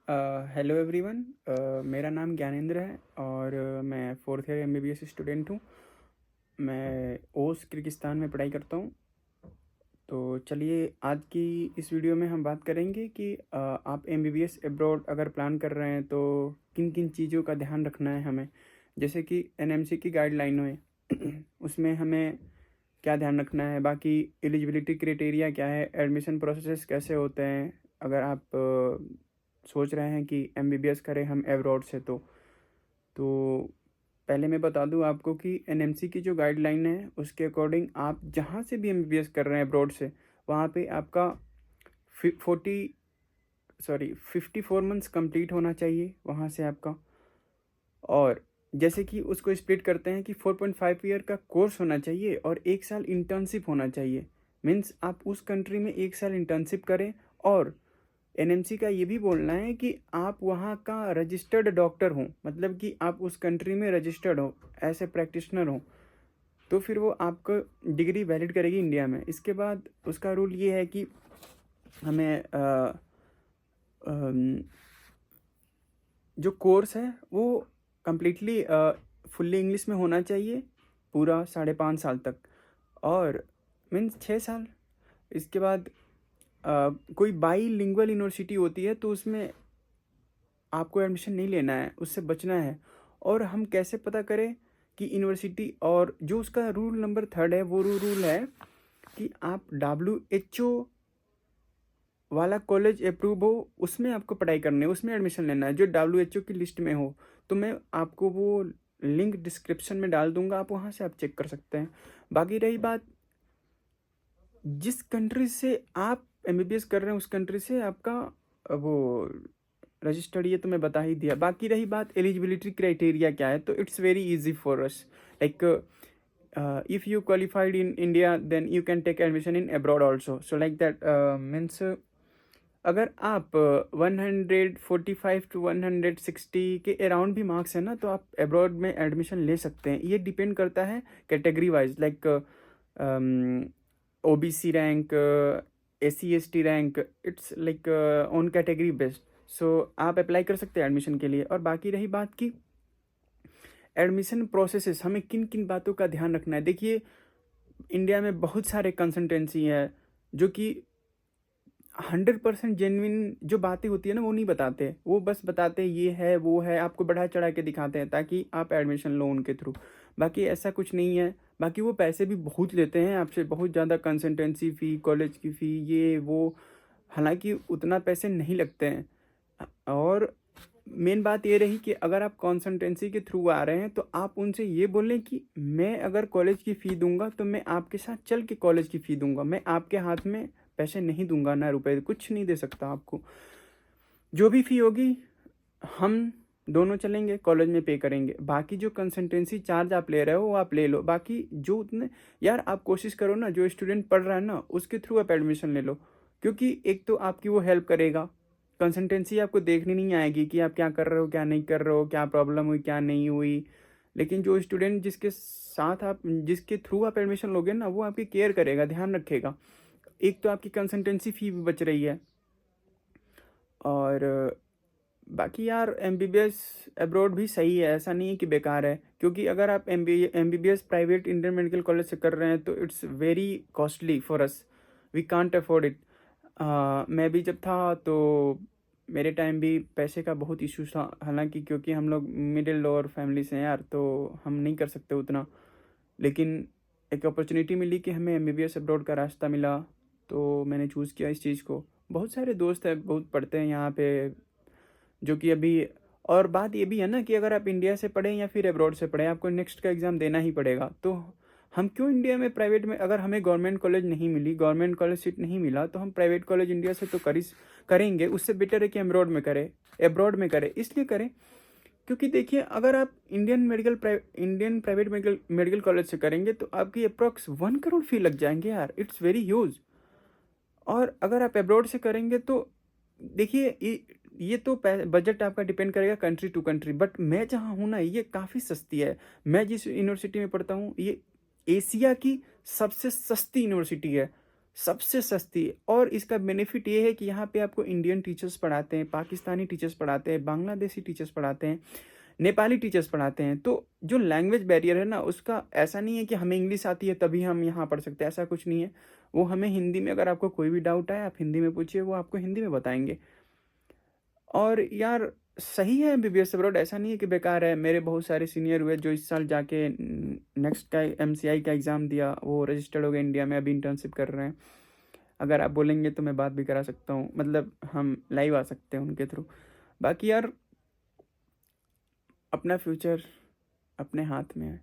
Hello everyone. मेरा नाम ज्ञानेंद्र है और मैं फोर्थ ईयर एमबीबीएस स्टूडेंट हूँ। मैं ओस किर्गिस्तान में पढ़ाई करता हूँ। तो चलिए आज की इस वीडियो में हम बात करेंगे कि आप एमबीबीएस अब्रॉड अगर प्लान कर रहे हैं तो किन किन चीज़ों का ध्यान रखना है हमें। जैसे कि एनएमसी की गाइडलाइनों है उसमें हमें क्या ध्यान रखना है, बाकी एलिजिबिलिटी क्राइटेरिया क्या है, एडमिशन प्रोसेस कैसे होते हैं। अगर आप सोच रहे हैं कि एमबीबीएस करें हम एब्रॉड से तो पहले मैं बता दूं आपको कि एनएमसी की जो गाइडलाइन है उसके अकॉर्डिंग आप जहां से भी एमबीबीएस कर रहे हैं अब्रॉड से, वहां पे आपका 54 मंथ्स कंप्लीट होना चाहिए वहां से आपका। और जैसे कि उसको स्प्लिट करते हैं कि 4.5 ईयर का कोर्स होना चाहिए और 1 साल इंटर्नशिप होना चाहिए। मीन्स आप उस कंट्री में 1 साल इंटर्नशिप करें। और एनएमसी का ये भी बोलना है कि आप वहाँ का रजिस्टर्ड डॉक्टर हो, मतलब कि आप उस कंट्री में रजिस्टर्ड हो, ऐसे प्रैक्टिशनर हो, तो फिर वो आपको डिग्री वैलिड करेगी इंडिया में। इसके बाद उसका रूल ये है कि हमें जो कोर्स है वो कम्प्लीटली फुल्ली इंग्लिश में होना चाहिए, पूरा 5.5 साल तक, और मीन्स 6 साल। इसके बाद कोई बाईलिंगुअल यूनिवर्सिटी होती है तो उसमें आपको एडमिशन नहीं लेना है, उससे बचना है। और हम कैसे पता करें कि यूनिवर्सिटी, और जो उसका रूल नंबर 3 है वो रूल है कि आप WHO वाला कॉलेज अप्रूव हो उसमें आपको पढ़ाई करनी है, उसमें एडमिशन लेना है, जो WHO की लिस्ट में हो। तो मैं आपको वो लिंक डिस्क्रिप्शन में डाल दूंगा, आप वहाँ से आप चेक कर सकते हैं। बाकी रही बात, जिस कंट्री से आप एमबीबीएस कर रहे हैं उस कंट्री से आपका वो रजिस्टर्ड, ये तो मैं बता ही दिया। बाकी रही बात एलिजिबिलिटी क्राइटेरिया क्या है, तो it's very easy for us. Like if you qualified in India then you can take admission in abroad also, so like that means अगर आप 145 to 160 के अराउंड भी मार्क्स है ना, तो आप अब्रॉड में एडमिशन ले सकते हैं। ये डिपेंड करता है category wise, like OBC rank, SC ST rank, it's like on category based. So आप अप्लाई कर सकते हैं एडमिशन के लिए। और बाकी रही बात की एडमिशन प्रोसेसेस, हमें किन किन बातों का ध्यान रखना है। देखिए, इंडिया में बहुत सारे कंसल्टेंसी हैं जो कि 100% जेन्युइन जो बातें होती है ना वो नहीं बताते, वो बस बताते ये है वो है, आपको बढ़ा चढ़ा के दिखाते हैं ताकि आप एडमिशन लो उनके थ्रू। बाकी ऐसा कुछ नहीं है। बाकी वो पैसे भी बहुत लेते हैं आपसे, बहुत ज़्यादा कंसल्टेंसी फ़ी, कॉलेज की फ़ी, ये वो। हालांकि उतना पैसे नहीं लगते हैं। और मेन बात ये रही कि अगर आप कंसल्टेंसी के थ्रू आ रहे हैं तो आप उनसे ये बोलें कि मैं अगर कॉलेज की फ़ी दूंगा तो मैं आपके साथ चल के कॉलेज की फ़ी दूंगा, मैं आपके हाथ में पैसे नहीं दूंगा, ना रुपए, कुछ नहीं दे सकता आपको। जो भी फ़ी होगी हम दोनों चलेंगे कॉलेज में पे करेंगे। बाकी जो कंसल्टेंसी चार्ज आप ले रहे हो वो आप ले लो। बाकी जो उतने, यार आप कोशिश करो ना, जो स्टूडेंट पढ़ रहा है ना उसके थ्रू आप एडमिशन ले लो, क्योंकि एक तो आपकी वो हेल्प करेगा। कंसल्टेंसी आपको देखनी नहीं आएगी कि आप क्या कर रहे हो क्या नहीं कर रहे हो, क्या प्रॉब्लम हुई क्या नहीं हुई। लेकिन जो स्टूडेंट जिसके साथ आप, जिसके थ्रू आप एडमिशन लोगे ना, वो आपकी केयर करेगा, ध्यान रखेगा। एक तो आपकी कंसल्टेंसी फ़ी भी बच रही है। और बाकी यार एमबीबीएस अब्रॉड भी सही है, ऐसा नहीं है कि बेकार है। क्योंकि अगर आप MBBS private Indian medical college से कर रहे हैं तो it's very costly for us, we can't afford it. मैं भी जब था तो मेरे टाइम भी पैसे का बहुत इशू था, हालांकि क्योंकि हम लोग मिडिल लोअर फैमिली से हैं यार, तो हम नहीं कर सकते उतना। लेकिन एक अपॉर्चुनिटी मिली कि हमें एमबीबीएस अब्रॉड का रास्ता मिला, तो मैंने चूज़ किया इस चीज़ को। बहुत सारे दोस्त हैं, बहुत पढ़ते हैं यहाँ पे, जो कि अभी। और बात ये भी है ना कि अगर आप इंडिया से पढ़ें या फिर अब्रॉड से पढ़ें, आपको नेक्स्ट का एग्ज़ाम देना ही पड़ेगा। तो हम क्यों इंडिया में प्राइवेट में, अगर हमें गवर्नमेंट कॉलेज नहीं मिली, गवर्नमेंट कॉलेज सीट नहीं मिला, तो हम प्राइवेट कॉलेज इंडिया से तो करेंगे। उससे बेटर है कि अब्रॉड में करें, अब्रॉड में करें। इसलिए करें क्योंकि देखिए, अगर आप इंडियन प्राइवेट मेडिकल कॉलेज से करेंगे तो आपकी अप्रॉक्स 1 करोड़ फी लग जाएंगे यार, इट्स वेरी ह्यूज। और अगर आप अब्रॉड से करेंगे तो देखिए, ये तो बजट आपका डिपेंड करेगा कंट्री टू कंट्री, बट मैं जहाँ हूँ ना ये काफ़ी सस्ती है। मैं जिस यूनिवर्सिटी में पढ़ता हूँ ये एशिया की सबसे सस्ती यूनिवर्सिटी है। सबसे सस्ती है। और इसका बेनिफिट ये है कि यहाँ पे आपको इंडियन टीचर्स पढ़ाते हैं, पाकिस्तानी टीचर्स पढ़ाते हैं, बांग्लादेशी टीचर्स पढ़ाते हैं, नेपाली टीचर्स पढ़ाते हैं। तो जो लैंग्वेज बैरियर है ना, उसका ऐसा नहीं है कि हमें इंग्लिश आती है तभी हम यहाँ पढ़ सकते हैं, ऐसा कुछ नहीं है। वो हमें हिंदी में, अगर आपको कोई भी डाउट आए आप हिंदी में पूछिए, वो आपको हिंदी में बताएंगे। और यार सही है एमबीबीएस अब्रॉड, ऐसा नहीं है कि बेकार है। मेरे बहुत सारे सीनियर हुए जो इस साल जाके नेक्स्ट का एमसीआई का एग्ज़ाम दिया, वो रजिस्टर्ड हो गए इंडिया में, अभी इंटर्नशिप कर रहे हैं। अगर आप बोलेंगे तो मैं बात भी करा सकता हूँ, मतलब हम लाइव आ सकते हैं उनके थ्रू। बाकी यार अपना फ्यूचर अपने हाथ में है।